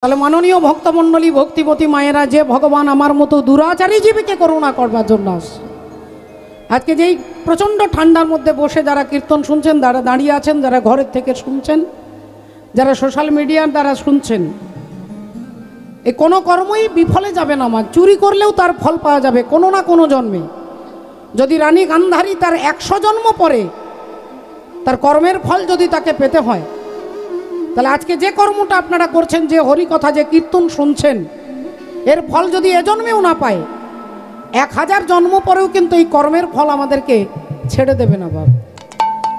তাহলে মাননীয় ভক্তমণ্ডলী ভক্তিমতী মায়েরা যে ভগবান আমার মতো দুরাচারী জীবীকে করুণা করবার জন্য আসে। আজকে যেই প্রচণ্ড ঠান্ডার মধ্যে বসে যারা কীর্তন শুনছেন, যারা দাঁড়িয়ে আছেন, যারা ঘরের থেকে শুনছেন, যারা সোশ্যাল মিডিয়ার দ্বারা শুনছেন, এই কোনো কর্মই বিফলে যাবে না। আমার চুরি করলেও তার ফল পাওয়া যাবে কোনো না কোনো জন্মে। যদি রানী গান্ধারী তার 100 জন্ম পরে তার কর্মের ফল যদি তাকে পেতে হয়, তাহলে আজকে যে কর্মটা আপনারা করছেন, যে হরিকথা, যে কীর্তন শুনছেন, এর ফল যদি এ জন্মেও না পায়, 1000 জন্ম পরেও কিন্তু এই কর্মের ফল আমাদেরকে ছেড়ে দেবে না বাবা।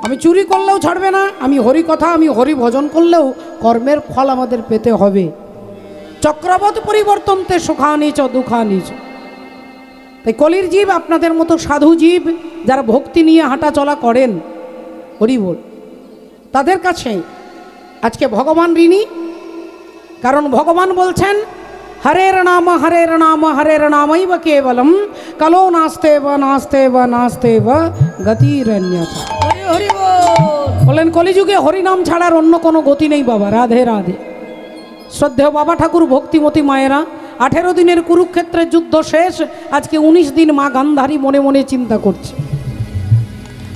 আমি চুরি করলেও ছাড়বে না, আমি হরিকথা, আমি হরি ভজন করলেও কর্মের ফল আমাদের পেতে হবে। চক্রবৎ পরিবর্তনতে সুখানিচ দুঃখানিচ। তাই কলির জীব, আপনাদের মতো সাধু জীব যারা ভক্তি নিয়ে হাঁটা চলা করেন, হরিবোল, তাদের কাছে আজকে ভগবান ঋণী। কারণ ভগবান বলছেন, হরের নাম হরের নাম হরের নামৈব কেবলম কলো নাস্তে বা নাস্তে বা নাস্তে বা গতিরন্যথা। বলেন কলিযুগে হরিনাম ছাড়ার অন্য কোনো গতি নেই বাবা। রাধে রাধে। শ্রদ্ধেয় বাবা ঠাকুর ভক্তিমতী মায়েরা, 18 দিনের কুরুক্ষেত্রের যুদ্ধ শেষ, আজকে 19 দিন মা গান্ধারী মনে মনে চিন্তা করছে।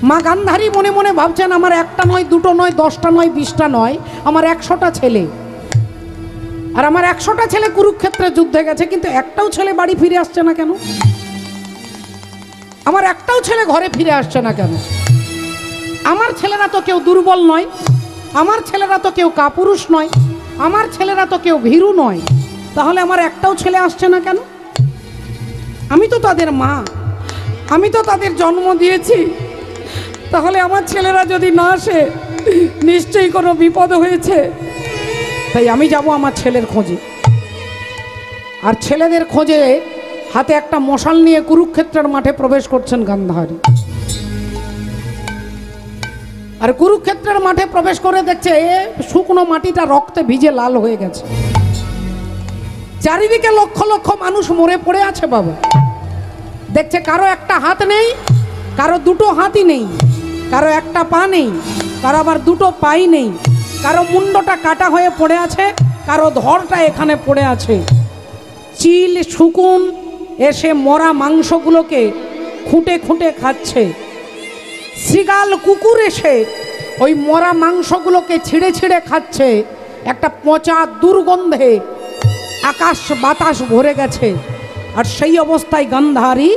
মা গান্ধারী মনে মনে ভাবছেন, আমার একটা নয়, দুটো নয়, 10টা নয়, 20টা নয়, আমার 100টা ছেলে। আর আমার 100টা ছেলে কুরুক্ষেত্রে যুদ্ধে গেছে, কিন্তু একটাও ছেলে বাড়ি ফিরে আসছে না কেন? আমার একটাও ছেলে ঘরে ফিরে আসছে না কেন? আমার ছেলেরা তো কেউ দুর্বল নয়, আমার ছেলেরা তো কেউ কাপুরুষ নয়, আমার ছেলেরা তো কেউ ভীরু নয়, তাহলে আমার একটাও ছেলে আসছে না কেন? আমি তো তাদের মা, আমি তো তাদের জন্ম দিয়েছি, তাহলে আমার ছেলেরা যদি না আসে নিশ্চয়ই কোনো বিপদ হয়েছে। তাই আমি যাব আমার ছেলের খোঁজে। আর ছেলেদের খোঁজে হাতে একটা মশাল নিয়ে কুরুক্ষেত্রের মাঠে প্রবেশ করছেন গান্ধারী। আর কুরুক্ষেত্রের মাঠে প্রবেশ করে দেখছে শুকনো মাটিটা রক্তে ভিজে লাল হয়ে গেছে। চারিদিকে লক্ষ লক্ষ মানুষ মরে পড়ে আছে বাবা। দেখছে কারো একটা হাত নেই, কারো দুটো হাতই নেই, কারো একটা পা নেই, কারো আবার দুটো পাই নেই, কারো মুন্ডটা কাটা হয়ে পড়ে আছে, কারো ধরটা এখানে পড়ে আছে। চিল শুকুন এসে মরা মাংসগুলোকে খুঁটে খুঁটে খাচ্ছে। শৃগাল কুকুর এসে ওই মরা মাংসগুলোকে ছিঁড়ে ছিঁড়ে খাচ্ছে। একটা পচা দুর্গন্ধে আকাশ বাতাস ভরে গেছে। আর সেই অবস্থায় গান্ধারী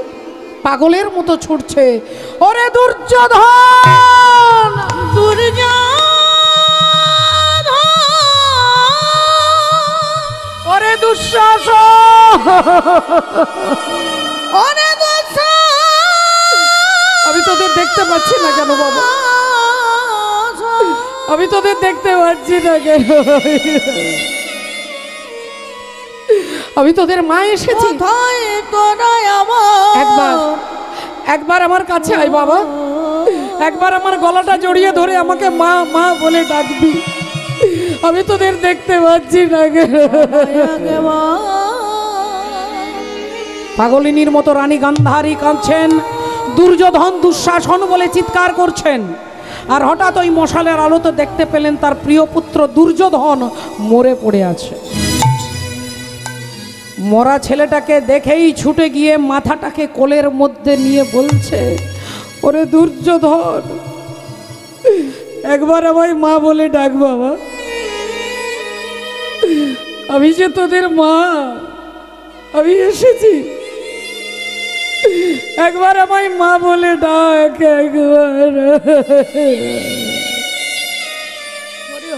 পাগলের মতো ছুটছে, ওরে দুর্যোধন, দুর্যোধন, ওরে দুঃশাসন, ওরে দুঃশাসন। আমি তোদের দেখতে পাচ্ছি না কেন বাবা? আমি তোদের দেখতে পাচ্ছি না কেন? আমি তোদের মা এসেছি, একবার আমার কাছে আয় বাবা, একবার আমার গলাটা জড়িয়ে ধরে আমাকে মা মা বলে ডাকবি। আমি তোদের দেখতে পাচ্ছি না কেন? পাগলিনীর মতো রানী গান্ধারী কাঁদছেন, দুর্যোধন দুঃশাসন বলে চিৎকার করছেন। আর হঠাৎ ওই মশালের আলোতে দেখতে পেলেন তার প্রিয় পুত্র দুর্যোধন মরে পড়ে আছে। মরা ছেলেটাকে দেখেই ছুটে গিয়ে মাথাটাকে কোলের মধ্যে নিয়ে বলছে, ওরে দুর্যোধন, একবার আমায় মা বলে ডাক বাবা। আমি যে তোদের মা, আমি এসেছি, একবার আমায় মা বলে ডাক একবার।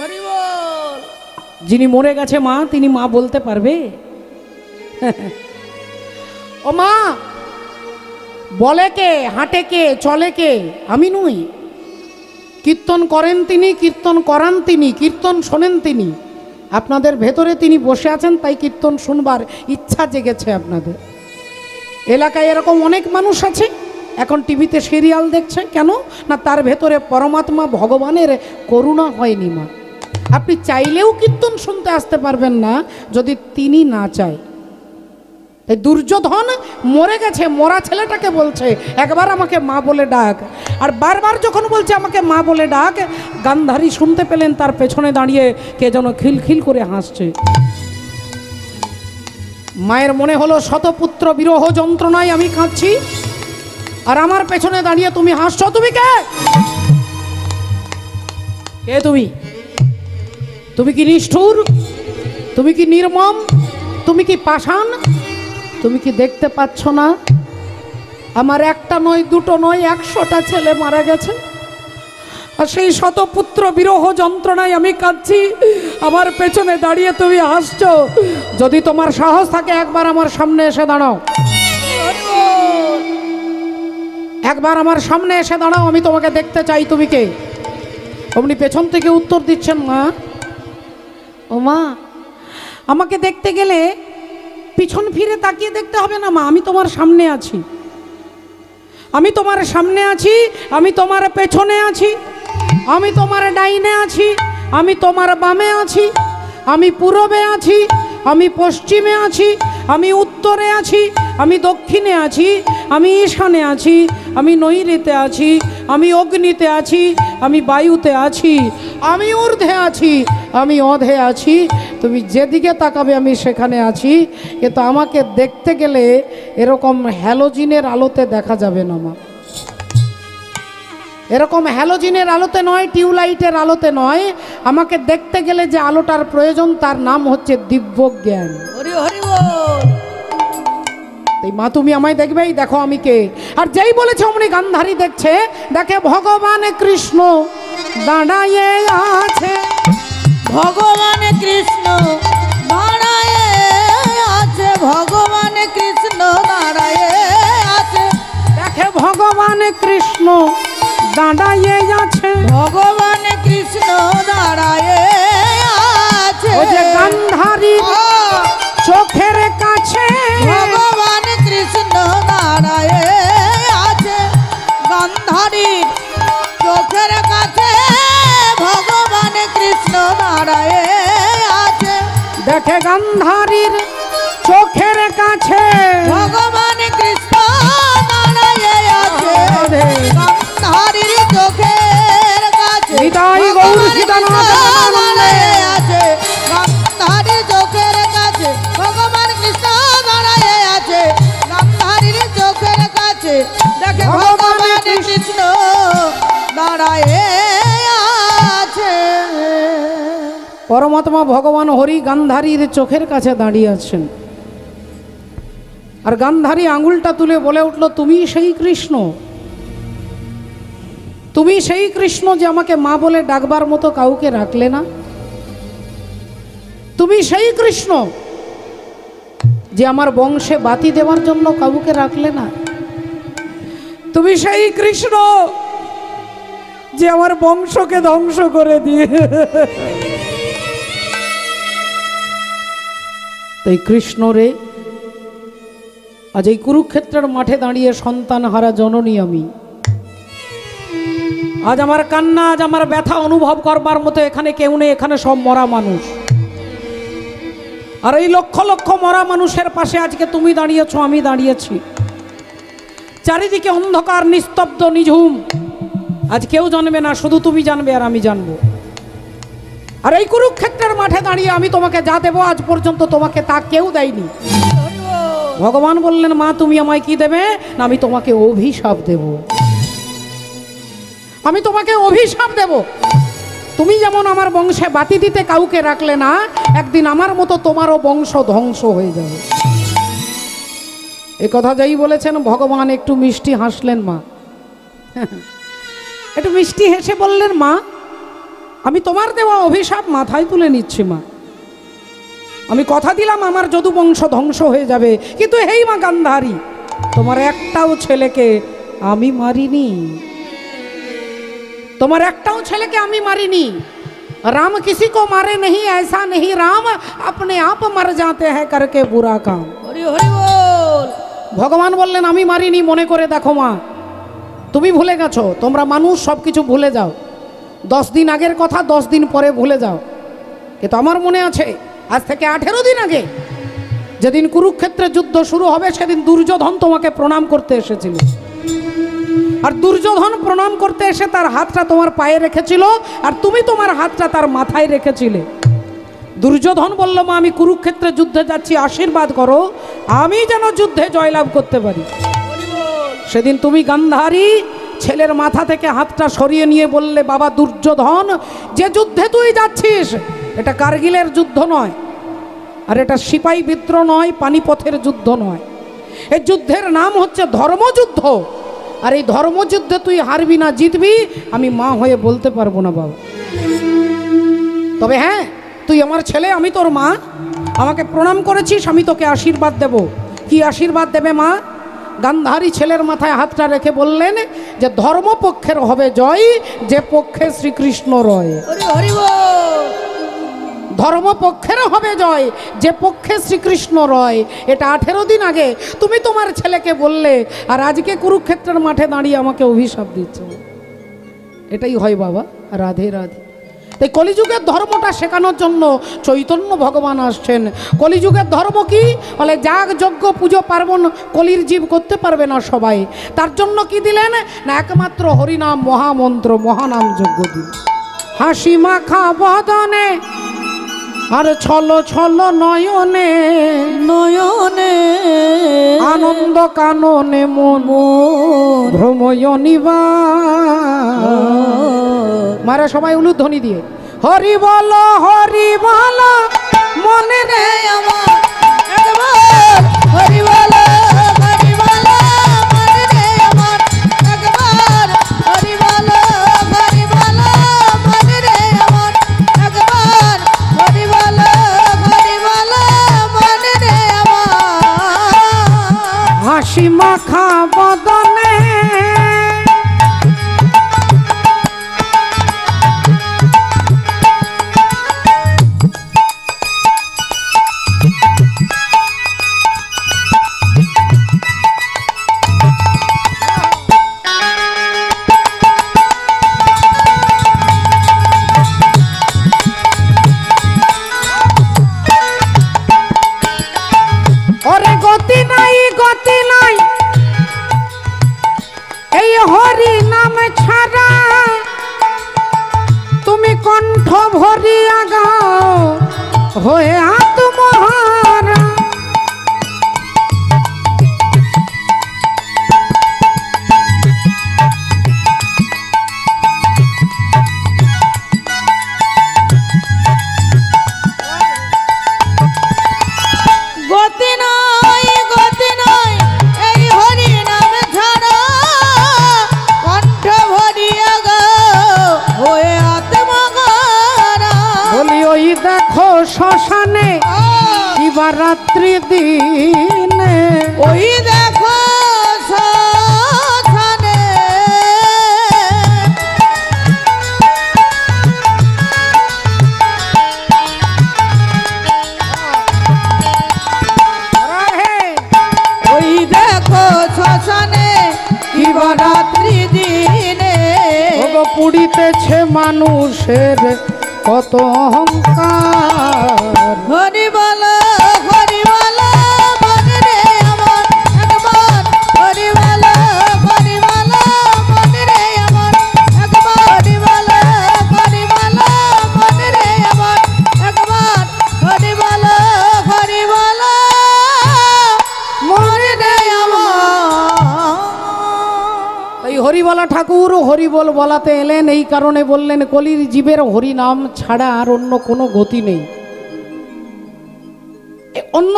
হরি বল। যিনি মরে গেছে মা, তিনি মা বলতে পারবে? ও মা বলে কে, হাঁটে কে, চলে কে? আমি নই। কীর্তন করেন তিনি, কীর্তন করান তিনি, কীর্তন শোনেন তিনি। আপনাদের ভেতরে তিনি বসে আছেন, তাই কীর্তন শুনবার ইচ্ছা জেগেছে আপনাদের। এলাকায় এরকম অনেক মানুষ আছে এখন টিভিতে সিরিয়াল দেখছে, কেন না তার ভেতরে পরমাত্মা ভগবানের করুণা হয়নি মা। আপনি চাইলেও কীর্তন শুনতে আসতে পারবেন না যদি তিনি না চায়। এই দুর্যোধন মরে গেছে, মরা ছেলেটাকে বলছে একবার আমাকে মা বলে ডাক। আর বারবার যখন বলছে আমাকে মা বলে ডাক, গান্ধারী শুনতে পেলেন তার পেছনে দাঁড়িয়ে কে যেন খিলখিল করে হাসছে। মায়ের মনে হলো শতপুত্র বিরহ যন্ত্রণায় আমি কাঁদছি, আর আমার পেছনে দাঁড়িয়ে তুমি হাসছো। তুমি কে? কে তুমি? তুমি কি নিষ্ঠুর? তুমি কি নির্মম? তুমি কি পাষাণ? তুমি কি দেখতে পাচ্ছ না আমার একটা নয়, দুটো নয়, 100টা ছেলে মারা গেছে, আর সেই শতপুত্র বিরহ যন্ত্রণায় আমি কাঁদছি, আমার পেছনে দাঁড়িয়ে তুমি হাসছো। যদি তোমার সাহস থাকে একবার আমার সামনে এসে দাঁড়াও, একবার আমার সামনে এসে দাঁড়াও, আমি তোমাকে দেখতে চাই। তুমি কে? অমনি পেছন থেকে উত্তর দিচ্ছেন, মা। ও মা, আমাকে দেখতে গেলে পিছন ফিরে তাকিয়ে দেখতে হবে না মা, আমি তোমার সামনে আছি, আমি তোমার সামনে আছি, আমি তোমার পেছনে আছি, আমি তোমার ডাইনে আছি, আমি তোমার বামে আছি, আমি পূরবে আছি, আমি পশ্চিমে আছি, আমি উত্তরে আছি, আমি দক্ষিণে আছি, আমি ঈশানে আছি, আমি নৈঋতে আছি, আমি অগ্নিতে আছি, আমি বায়ুতে আছি, আমি ঊর্ধ্বে আছি, আমি অধে আছি। তুমি যেদিকে তাকাবে আমি সেখানে আছি। কিন্তু আমাকে দেখতে গেলে এরকম হ্যালোজিনের আলোতে দেখা যাবে না মা, এরকম হ্যালোজিনের আলোতে নয়, টিউবলাইটের আলোতে নয়। আমাকে দেখতে গেলে যে আলোটার প্রয়োজন তার নাম হচ্ছে দিব্য জ্ঞান। হরি হরি বল। এই মা তুমি আমায় দেখবেই, দেখো আমি কে। আর যেই বলেছে অমনি গান্ধারী দেখছে, দেখে ভগবান কৃষ্ণ দাঁড়ায়ে আছে, ভগবান কৃষ্ণ দাঁড়ায়ে আছে, ভগবান কৃষ্ণ দাঁড়ায়ে আছে, দেখে ভগবান কৃষ্ণ দাঁড়ায়ে আছে, ভগবান কৃষ্ণ দাঁড়ায়ে আছে। ও যে গান্ধারী চোখের কাছে ভগবান কৃষ্ণ দাঁড়ায়ে আছে, গান্ধারীর চোখের কাছে ভগবান কৃষ্ণ দাঁড়ায়ে আছে। দেখে গান্ধারীর চোখের কাছে ভগবান কৃষ্ণ দাঁড়ায়ে আছে, গান্ধারীর চোখের কাছে নিতাই গৌর সীতানাথ দাঁড়ায়ে আছে, গান্ধারীর চোখের কাছে ভগবান কৃষ্ণ দাঁড়ায়ে আছে, গান্ধারীর চোখের কাছে দেখে ভগবান কৃষ্ণ দাঁড়ায়ে আছে। পরমাত্মা ভগবান হরি গান্ধারীর চোখের কাছে দাঁড়িয়ে আছেন। আর গান্ধারী আঙুলটা তুলে বলে উঠল, তুমি সেই কৃষ্ণ, তুমি সেই কৃষ্ণ যে আমাকে মা বলে ডাকবার মতো কাউকে রাখলে না, তুমি সেই কৃষ্ণ যে আমার বংশে বাতি দেওয়ার জন্য কাউকে রাখলে না, তুমি সেই কৃষ্ণ যে আমার বংশকে ধ্বংস করে দিয়ে। তাই কৃষ্ণ রে, আজ এই কুরুক্ষেত্রের মাঠে দাঁড়িয়ে সন্তান হারা জননী আমি, আজ আমার কান্না, আজ আমার ব্যথা অনুভব করবার মতো এখানে কেউ নেই, এখানে সব মরা মানুষ। আর এই লক্ষ লক্ষ মরা মানুষের পাশে আজকে তুমি দাঁড়িয়েছো, আমি দাঁড়িয়েছি। চারিদিকে অন্ধকার, নিস্তব্ধ, নিঝুম। আজ কেউ জানবে না, শুধু তুমি জানবে আর আমি জানবো। আর এই কুরুক্ষেত্রের মাঠে দাঁড়িয়ে আমি তোমাকে যা দেবো আজ পর্যন্ত তোমাকে তা কেউ দেয়নি। ভগবান বললেন, মা তুমি আমায় কি দেবে? না, আমি তোমাকে অভিশাপ দেব, আমি তোমাকে অভিশাপ দেব। তুমি যেমন আমার বংশে বাতি দিতে কাউকে রাখলে না, একদিন আমার মতো তোমারও বংশ ধ্বংস হয়ে যাবে। এ কথা যাই বলেছেন ভগবান একটু মিষ্টি হাসলেন মা, একটু মিষ্টি হেসে বললেন, মা আমি তোমার দেওয়া অভিশাপ মাথায় তুলে নিচ্ছি মা, আমি কথা দিলাম আমার যদু বংশ ধ্বংস হয়ে যাবে, কিন্তু হেই মা গান্ধারী, তোমার একটাও ছেলেকে আমি মারিনি, তোমার একটাও ছেলেকে আমি মারিনি। राम किसी को मारे नहीं, ऐसा नहीं, राम अपने आप मर जाते हैं करके बुरा काम। হরি হরি বল। ভগবান বললেন, আমি মারিনি, মনে করে দেখো মা, তুমি ভুলে গেছো, তোমরা মানুষ সব কিছু ভুলে যাও, 10 দিন আগের কথা 10 দিন পরে ভুলে যাও, কিন্তু আমার মনে আছে আজ থেকে 18 দিন আগে যেদিন কুরুক্ষেত্রে যুদ্ধ শুরু হবে সেদিন দুর্যোধন তোমাকে প্রণাম করতে এসেছিল। আর দুর্যোধন প্রণাম করতে এসে তার হাতটা তোমার পায়ে রেখেছিল, আর তুমি তোমার হাতটা তার মাথায় রেখেছিলে। দুর্যোধন বলল, মা আমি কুরুক্ষেত্রে যুদ্ধে যাচ্ছি, আশীর্বাদ করো আমি যেন যুদ্ধে জয়লাভ করতে পারি। সেদিন তুমি গান্ধারী ছেলের মাথা থেকে হাতটা সরিয়ে নিয়ে বললে, বাবা দুর্যোধন, যে যুদ্ধে তুই যাচ্ছিস এটা কার্গিলের যুদ্ধ নয়, আর এটা সিপাহী বিদ্রোহ নয়, পানিপথের যুদ্ধ নয়, এই যুদ্ধের নাম হচ্ছে ধর্মযুদ্ধ। আর এই ধর্মযুদ্ধে তুই হারবি না জিতবি আমি মা হয়ে বলতে পারবো না বাবা। তবে হ্যাঁ, তুই আমার ছেলে, আমি তোর মা, আমাকে প্রণাম করেছিস, আমি তোকে আশীর্বাদ দেব। কি আশীর্বাদ দেবে মা? গান্ধারী ছেলের মাথায় হাতটা রেখে বললেন যে ধর্মপক্ষের হবে জয়, যে পক্ষে শ্রীকৃষ্ণ রয়। ধর্মপক্ষের হবে জয়, যে পক্ষে শ্রীকৃষ্ণ রয়। এটা 18 দিন আগে তুমি তোমার ছেলেকে বললে, আর আজকে কুরুক্ষেত্রের মাঠে দাঁড়িয়ে আমাকে অভিশাপ দিচ্ছ। এটাই হয় বাবা। রাধে রাধে। তাই কলিযুগের ধর্মটা শেখানোর জন্য চৈতন্য ভগবান আসছেন। কলিযুগের ধর্ম কি? বলে যাগ যজ্ঞ পুজো পার্বণ কলির জীব করতে পারবে না সবাই। তার জন্য কি দিলেন না, একমাত্র হরিনাম মহামন্ত্র, মহানাম যজ্ঞ দিন। হাসি মাখা বদনে আর ছলো ছলো নয়নে, নয়নে আনন্দ কাননে মন ভ্রময়নিবা। মারা সবাই উলুধ্বনি দিয়ে হরি বল মনে রে আমার একবার হরি বল মনে রে আমার একবার হরি বল মনে রে আমার একবার হরি বল মনে রে আমার। হাসি মাখা বদনে গতি নাই এই হরি নাম ছাড়া, তুমি কণ্ঠ ভরিয়া গাও হয়ে আত্মহারা। গতি নাই এই হরি নাম ছাড়া, কণ্ঠ ভরিয়া গাও হয়ে আত্মহারা। বলি ওই দেখো শ্মশানে শিবরাত্রি দিনে, ওই দেখো শ্মশানে ওই দেখো শ্মশানে শিবরাত্রি দিনে পুড়িতেছে মানুষের কত অহংকার। হরি বল মনে রে আমার একবার হরি বল মনে রে আমার একবার হরি বল মনে রে আমার একবার হরি বল মনে রে আমার। এই হরিবলা ঠাকুর হরিবল বলাতে এলেন, এই কারণে বললেন কলির জীবের হরিনাম ছাড়া আর অন্য কোনো গতি নেই, অন্য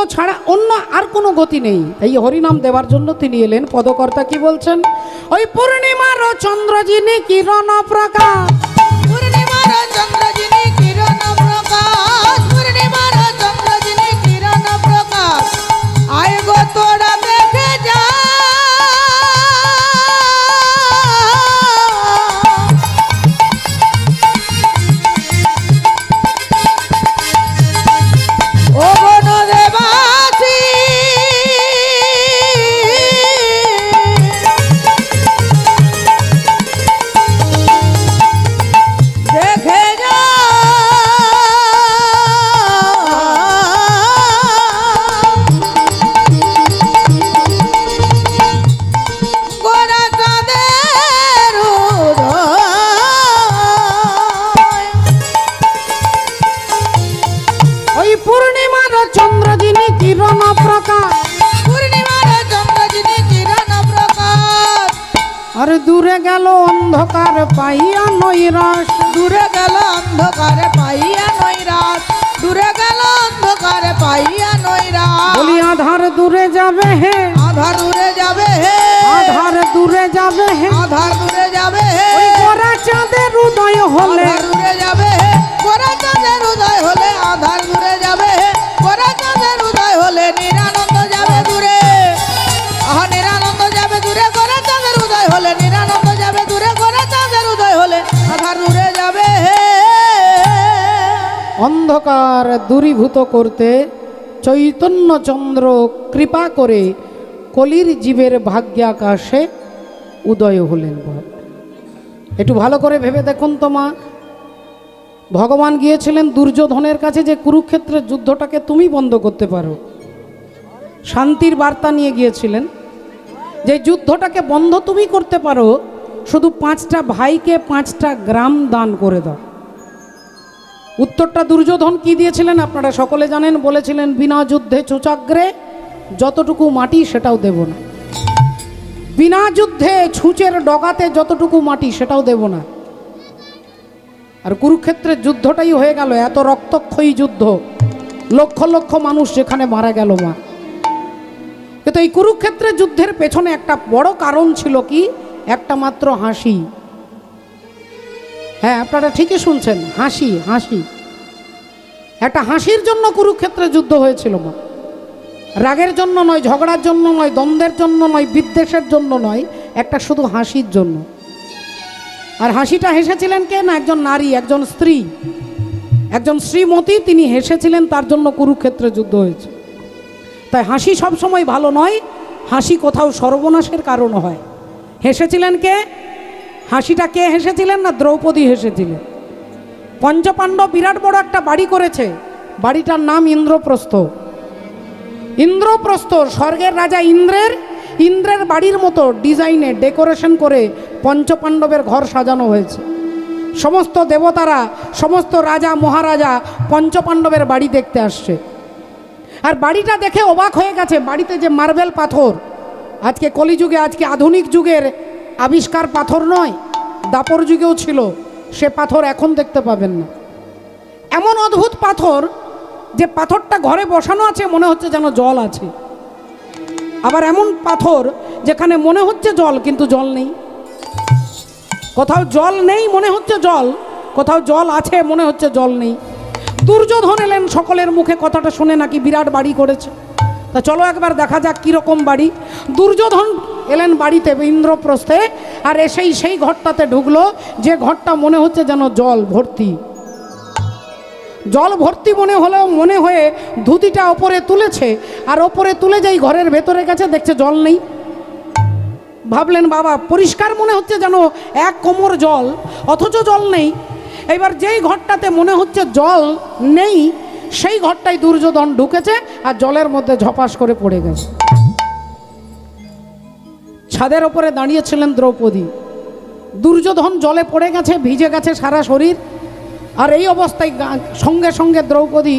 আর কোনো গতি নেই। এই হরিনাম দেওয়ার জন্য তিনি এলেন। পদকর্তা কি বলছেন? ওই পূর্ণিমার চন্দ্র যিনি কিরণ প্রকাশ, পূর্ণিমার চন্দ্র যিনি কিরণ প্রকাশ, পূর্ণিমার চন্দ্র যিনি কিরণ প্রকাশ, আয় গো তোরা দেখে যা। ও বনদেবাসী কিরণ প্রকাশ। পূর্ণিমার চন্দ্র যিনি কিরণ প্রকাশ। আর দূরে গেল অন্ধকার পাইয়া নৈরাশ। দূরে গেল অন্ধকারে পাইয়া নৈরাশ। দূরে গেল অন্ধকারে পাইয়া নৈরাশ। বলি আধার দূরে যাবে হে, আধার দূরে যাবে হে, আধার দূরে যাবে হে, আধার দূরে যাবে হে, ওই গোরা চাঁদের উদয় হলে। আধার দূরে যাবে হে, গোরা চাঁদের উদয় হলে। আধার দূরে যাবে হে, গোরা চাঁদের উদয় হলে। নিরানন্দ যাবে দূরে, আহা নিরানন্দ যাবে দূরে, গোরা চাঁদের উদয় হলে। নিরানন্দ যাবে দূরে, গোরা চাঁদের উদয় হলে। আধার দূরে যাবে হে। অন্ধকার দূরীভূত করতে চৈতন্যচন্দ্র কৃপা করে কলির জীবের ভাগ্যাকাশে উদয় হলেন। একটু ভালো করে ভেবে দেখুন তো মা, ভগবান গিয়েছিলেন দুর্যোধনের কাছে যে কুরুক্ষেত্রের যুদ্ধটাকে তুমি বন্ধ করতে পারো, শান্তির বার্তা নিয়ে গিয়েছিলেন। যে যুদ্ধটাকে বন্ধ তুমি করতে পারো, শুধু 5টা ভাইকে 5টা গ্রাম দান করে দাও। উত্তরটা দুর্যোধন কি দিয়েছিলেন আপনারা সকলে জানেন, বলেছিলেন বিনা যুদ্ধে চুচাগ্রে যতটুকু মাটি সেটাও দেব না। বিনা যুদ্ধে ছুঁচের ডগাতে যতটুকু মাটি সেটাও দেব না। আর কুরুক্ষেত্রের যুদ্ধটাই হয়ে গেল এত রক্তক্ষয়ী যুদ্ধ, লক্ষ লক্ষ মানুষ যেখানে মারা গেল মা। কিন্তু এই কুরুক্ষেত্রের যুদ্ধের পেছনে একটা বড় কারণ ছিল কি, একটা মাত্র হাসি। হ্যাঁ আপনারা ঠিকই শুনছেন, হাসি। হাসি, একটা হাসির জন্য কুরুক্ষেত্রে যুদ্ধ হয়েছিল মা। রাগের জন্য নয়, ঝগড়ার জন্য নয়, দ্বন্দ্বের জন্য নয়, বিদ্বেষের জন্য নয়, একটা শুধু হাসির জন্য। আর হাসিটা হেসেছিলেন কে না, একজন নারী, একজন স্ত্রী, একজন শ্রীমতী, তিনি হেসেছিলেন, তার জন্য কুরুক্ষেত্রে যুদ্ধ হয়েছে। তাই হাসি সবসময় ভালো নয়, হাসি কোথাও সর্বনাশের কারণ হয়। হেসেছিলেন কে, হাসিটা কে হেসেছিলেন না, দ্রৌপদী হেসেছিলেন। পঞ্চপাণ্ডব বিরাট বড় একটা বাড়ি করেছে, বাড়িটার নাম ইন্দ্রপ্রস্থ। ইন্দ্রপ্রস্থ স্বর্গের রাজা ইন্দ্রের বাড়ির মতো ডিজাইনে ডেকোরেশন করে পঞ্চপাণ্ডবের ঘর সাজানো হয়েছে। সমস্ত দেবতারা, সমস্ত রাজা মহারাজা পঞ্চপাণ্ডবের বাড়ি দেখতে আসছে। আর বাড়িটা দেখে অবাক হয়ে গেছে, বাড়িতে যে মার্বেল পাথর, আজকে কলিযুগে, আজকে আধুনিক যুগের আবিষ্কার পাথর নয়, দাপর যুগেও ছিল, সে পাথর এখন দেখতে পাবেন না। এমন অদ্ভুত পাথর যে পাথরটা ঘরে বসানো আছে মনে হচ্ছে যেন জল আছে। আবার এমন পাথর যেখানে মনে হচ্ছে জল কিন্তু জল নেই। কোথাও জল নেই মনে হচ্ছে জল, কোথাও জল আছে মনে হচ্ছে জল নেই। দুর্যোধন এলেন, সকলের মুখে কথাটা শুনে নাকি বিরাট বাড়ি করেছে। তা চলো একবার দেখা যাক কীরকম বাড়ি। দুর্যোধন এলেন বাড়িতে ইন্দ্রপ্রস্থে, আর এসেই সেই ঘরটাতে ঢুকলো যে ঘরটা মনে হচ্ছে যেন জল ভর্তি। জল ভর্তি মনে হলেও মনে হয়ে ধুতিটা ওপরে তুলেছে, আর ওপরে তুলে যেই ঘরের ভেতরে গেছে দেখছে জল নেই। ভাবলেন বাবা পরিষ্কার মনে হচ্ছে যেন এক কোমর জল, অথচ জল নেই। এবার যেই ঘরটাতে মনে হচ্ছে জল নেই সেই ঘরটাই দুর্যোধন ঢুকেছে, আর জলের মধ্যে ঝপাস করে পড়ে গেছে। ছাদের ওপরে দাঁড়িয়েছিলেন দ্রৌপদী, দুর্যোধন জলে পড়ে গেছে, ভিজে গেছে সারা শরীর। আর এই অবস্থায় সঙ্গে সঙ্গে দ্রৌপদী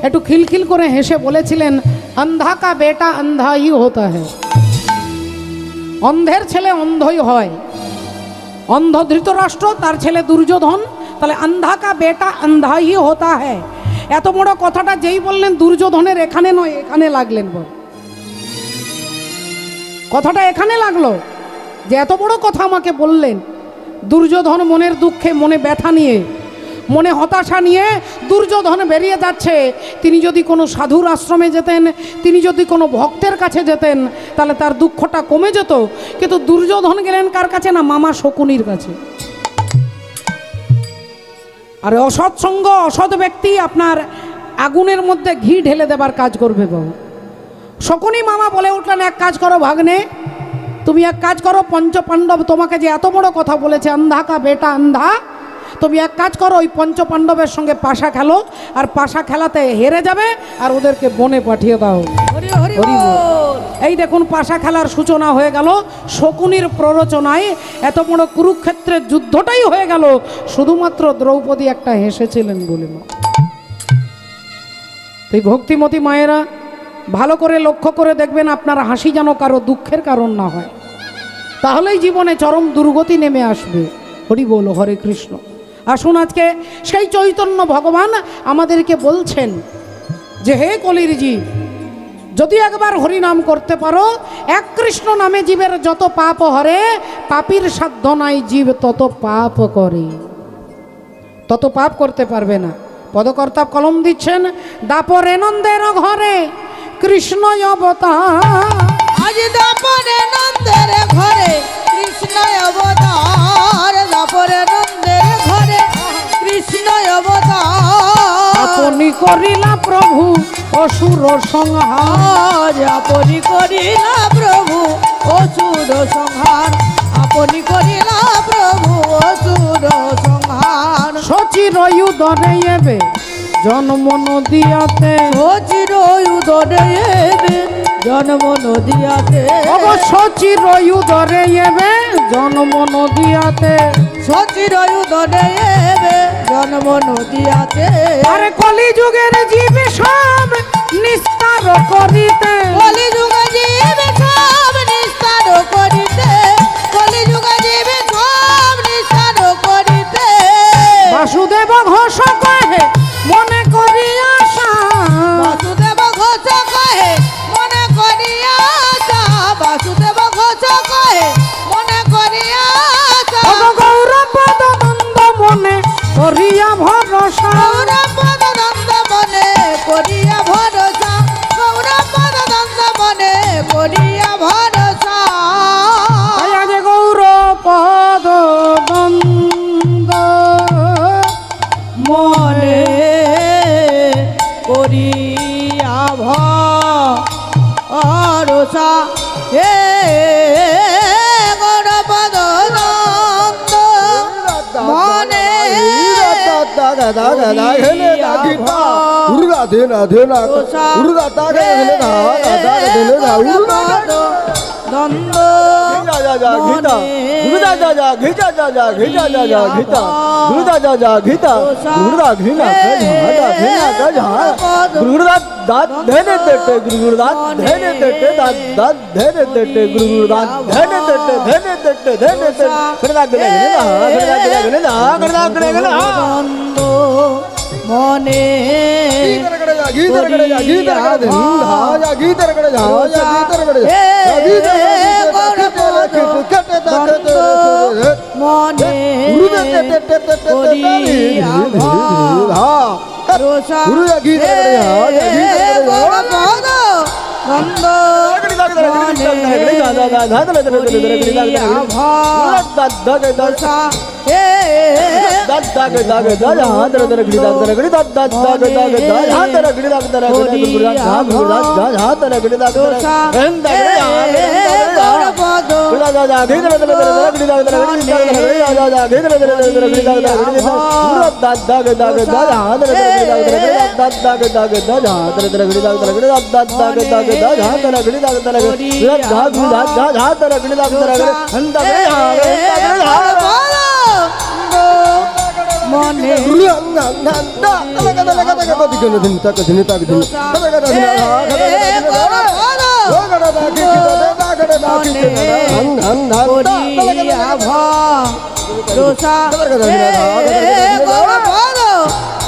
একটু খিলখিল করে হেসে বলেছিলেন, অন্ধা কা বেটা অন্ধা হি হতা হ্যায়। অন্ধের ছেলে অন্ধই হয়। অন্ধ ধৃতরাষ্ট্র, তার ছেলে দুর্যোধন, তাহলে অন্ধা কা বেটা অন্ধা হি হতা হ্যায়। এত বড় কথাটা যেই বললেন দুর্যোধনের এখানে নয় এখানে লাগলেন। কথাটা এখানে লাগলো যে এত বড় কথা আমাকে বললেন। দুর্যোধন মনের দুঃখে, মনে ব্যথা নিয়ে, মনে হতাশা নিয়ে দুর্যোধন বেরিয়ে যাচ্ছে। তিনি যদি কোনো সাধুর আশ্রমে যেতেন, তিনি যদি কোনো ভক্তের কাছে যেতেন, তাহলে তার দুঃখটা কমে যেত। কিন্তু দুর্যোধন গেলেন কার কাছে না, মামা শকুনির কাছে। আর অসৎ সঙ্গ, অসৎ ব্যক্তি আপনার আগুনের মধ্যে ঘি ঢেলে দেবার কাজ করবে। বাবু শকুনি মামা বলে উঠলেন, এক কাজ করো ভাগ্নে, তুমি এক কাজ করো, পঞ্চপাণ্ডব তোমাকে যে এত বড় কথা বলেছে অন্ধা কা বেটা অন্ধা, তুমি এক কাজ করো, ওই পঞ্চপাণ্ডবের সঙ্গে পাশা খেলো, আর পাশা খেলাতে হেরে যাবে আর ওদেরকে বনে পাঠিয়ে দাও। হরি হরি হরি বল। বল। এই দেখুন পাশা খেলার সূচনা হয়ে গেল শকুনির প্ররোচনায়। এত বড় কুরুক্ষেত্রের যুদ্ধটাই হয়ে গেল শুধুমাত্র দ্রৌপদী একটা হেসেছিলেন বলে। এই ভক্তিমতী মায়েরা ভালো করে লক্ষ্য করে দেখবেন আপনার হাসি যেন কারো দুঃখের কারণ না হয়, তাহলেই জীবনে চরম দুর্গতি নেমে আসবে। হরি বল, হরে কৃষ্ণ। আসুন আজকে সেই চৈতন্য ভগবান আমাদেরকে বলছেন যে হে কলির জীব, যদি একবার হরিনাম করতে পারো, এক কৃষ্ণ নামে জীবের যত পাপ হরে, পাপীর সাধ্য নাই জীব তত পাপ করে। তত পাপ করতে পারবে না। পদকর্তা কলম দিচ্ছেন, দাপরে নন্দের ঘরে কৃষ্ণ অবতার। আজ দাপরে নন্দের ঘরে কৃষ্ণ অবতার, দাপরে নন্দের ঘরে কৃষ্ণ অবতার। আপনি করিলা প্রভু অসুর সংহার, আপনি করিলা প্রভু অসুর সংহার, আপনি করিলা প্রভু অসুর সংহার। সচির উদরে এবে জন্ম নদিয়াতে, সচির উদরে এবে জন্ম নদিয়াতে, সচির উদরে এবে জন্ম নদিয়াতে, সচির উদরে এবে জন্ম নদিয়াতে। আরে কলিযুগের জীব সব নিস্তার করিতে, কলিযুগ জীব সব নিস্তার করিতে, কলিযুগ জীব সব নিস্তার করিতে। বাসুদেব ঘোষ কহে মনে করি আশা, বাসুদেব ঘোষ কহে মনে করি আশা, বাসুদেব ঘোষ কহে মনে করি আশা। গৌরপদ নন্দ মনে করিয়া ভরসা, গৌরপদ নন্দ মনে করিয়া ভরসা, গৌরপদ নন্দ মনে করিয়া ভরসা। আজ গৌরপদ নন্দ মনে করিয়া ভরসা, হে গৌরপদ নন্দ মনে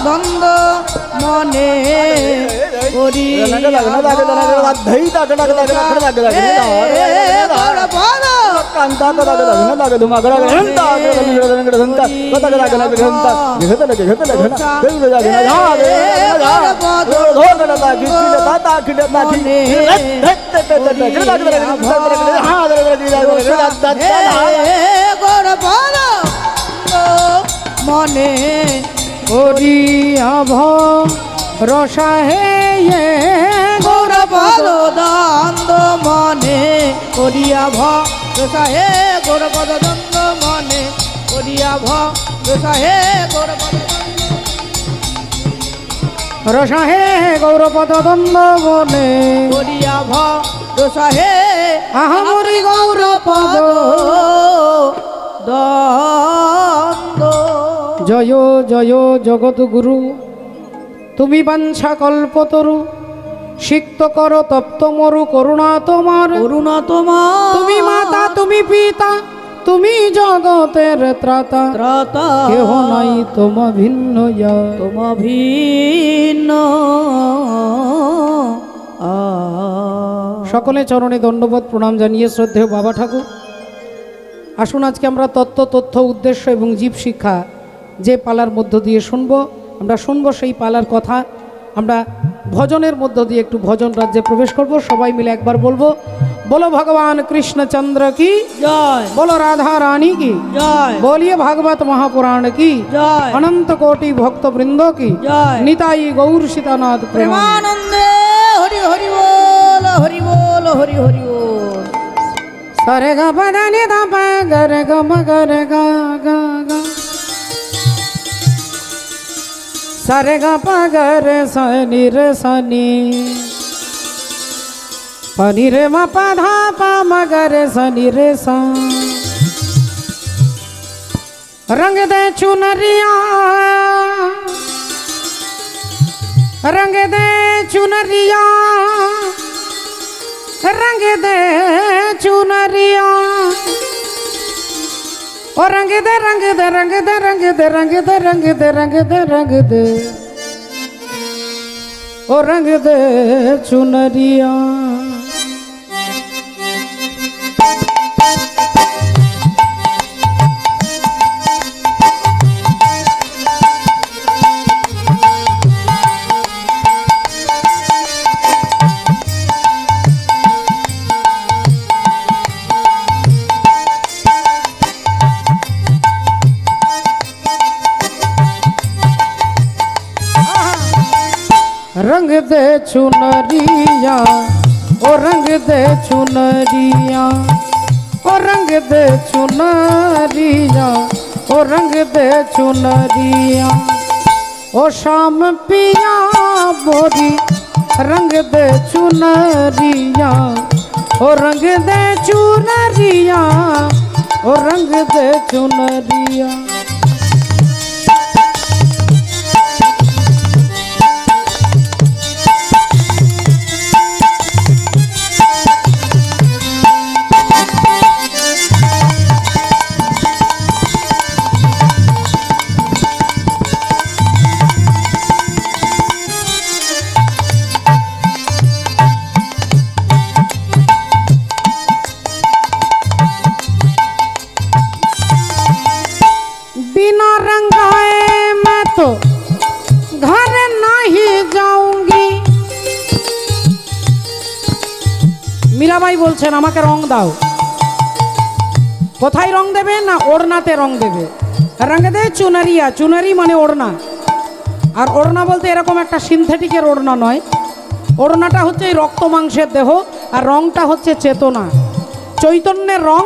দ্বন্দ্ব মনে মনে মনে দ্বন্দ্ব মনে মনে করিয়া ভরসা, হে গৌরপদ দ্বন্দ্ব মনে করিয়া ভরসা, হে গৌরপদ দ্বন্দ্ব মনে করিয়া ভরসা, হে গৌরপদ রসা, হে গৌরপদ দ্বন্দ্ব মনে করিয়া ভরসা, হে আহামরি গৌরপদ দ্বন্দ্ব। জয় জয় জগৎগুরু, তুমি বাঞ্ছা কল্পতরু, সিক্ত করো তপ্ত মরু করুণা তোমার। করুণা তোমার, তুমি মাতা তুমি পিতা তুমি জগতের ত্রাতা, ত্রাতা কেহ নাই তোমা ভিন্ন আর। তোমা ভিন্ন। সকলে চরণে দণ্ডবোধ প্রণাম জানিয়ে শ্রদ্ধেয় বাবা ঠাকুর, আসুন আজকে আমরা তথ্য উদ্দেশ্য এবং জীব শিক্ষা যে পালার মধ্য দিয়ে শুনবো, আমরা শুনবো সেই পালার কথা। আমরা ভজনের মধ্য দিয়ে একটু ভজন রাজ্যে প্রবেশ করব। সবাই মিলে একবার বলবো, बोलो भगवान कृष्णचंद्र की जय, बोलो राधा रानी की जय, बोलिए भागवत महापुराण की जय, अनंत कोटि भक्त वृंदों की जय। निताई गौर सीतानाथ प्रेमानंदे हरि हरि बोल, हरि बोल, हरि हरि बोल। सरे गा पदा नि धा पा ग रे ग म ग रे गा गा गा, सरे गा पा ग रे स नि रे स नि, पनी रे म पा धा पा म ग रे स नि रे सा। रंग दे चुनरिया, रंग दे चुनरिया, रंग दे चुनरिया, ओ रंग दे रंग दे रंग दे रंग दे रंग दे रंग दे रंग दे रंग दे, ओ रंग दे चुनरिया। रंग दे चुनरिया, ओ रंग दे चुनरिया, ओ रंग दे चुनरिया, ओ रंग दे चुनरिया, ओ शाम पिया बोरी रंग दे चुनरिया, ओ रंग दे चुनरिया, ओ रंग दे चुनरिया। बिना रंगाए मैं तो घर नहीं जाऊंगी। मीराबाई बोलছেন আমাকে রং দাও। কোথায় রং দেবে? না ওড়নাতে রং দেবে। রং দে চুনারিয়া, চুনারি মানে ওড়না। আর ওড়না বলতে এরকম একটা সিনথেটিকের ওড়না নয়, ওড়নাটা হচ্ছে এই রক্ত মাংসের দেহ, আর রংটা হচ্ছে চেতনা, চৈতন্যের রং।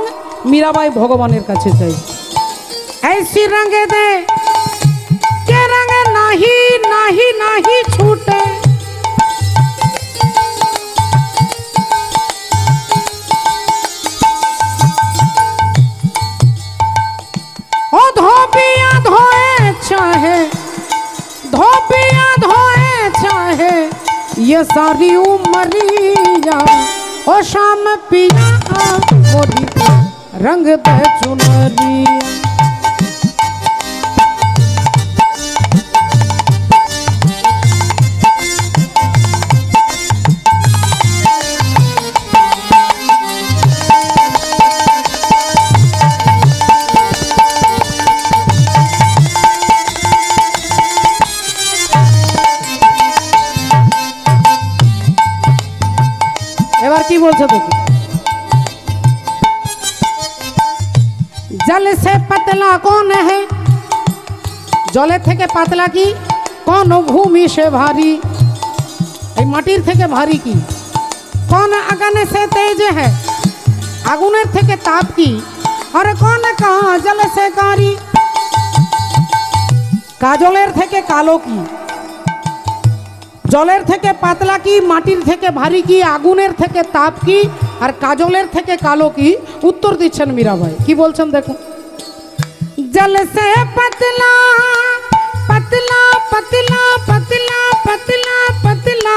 मीराबाई ভগবানের কাছে চাই। ऐसी रंग दे के रंग नहीं नहीं नहीं छूटे, ओ धोबिया धोए चाहे, धोबिया धोए चाहे ये सारी उमरिया, ओ शाम पिया मोरी रंग दे चुनरिया। এবার কি বলছে দেখি, जल से पतला कौन है, जले থেকে পাতলা কি, কোন ভূমি সে ভারী, এই মাটির থেকে ভারী কি, কোন আগুনে সে তেজ है, আগুনের থেকে তাপ কি, আর কোন কাজল সে কারি, কাজলের থেকে কালো কি, জলের থেকে পাতলা কি, মাটির থেকে ভারী কি, আগুনের থেকে তাপ কি, আর কাজলের থেকে কালো কি? উত্তর দিচ্ছেন মীরাবাই। কি বলছেন দেখুন, জল সে পতলা पतला पतला पतला पतला पतला,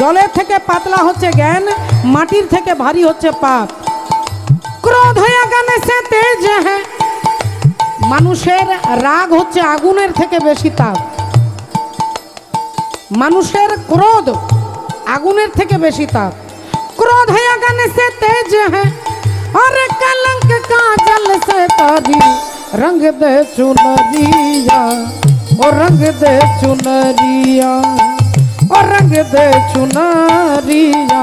জলের থেকে পাতলা হচ্ছে জ্ঞান, মাটির থেকে ভারী হচ্ছে পাপ। ক্রোধ হয়ে গানে সে তেজ হ্যাঁ, মানুষের রাগ হচ্ছে আগুনের থেকে বেশি তাপ। মানুষের ক্রোধ আগুনের থেকে বেশি তাপ। क्रोध है अगन से तेज है और कलंक का जल से तारी रंग दे चुनरिया और रंग दे चुनरिया और रंग दे चुनरिया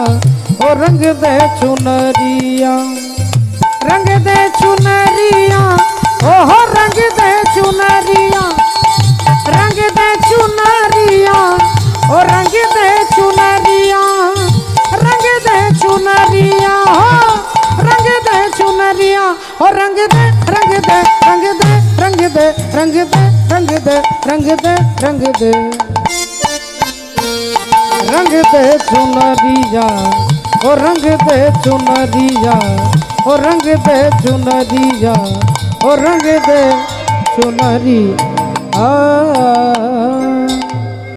और रंग दे चुनरिया रंग दे चुनरिया ओहो रंग दे चुनरिया रंग दे चुनरिया और रंग दे चुनरिया रंग दे चुनरिया हो रंग दे चुनरिया हो रंग दे रंग दे रंग दे रंग दे रंग दे रंग दे रंग दे रंग दे रंग दे चुनरिया हो रंग दे चुनरिया हो रंग दे चुनरिया हो रंग दे चुनरिया।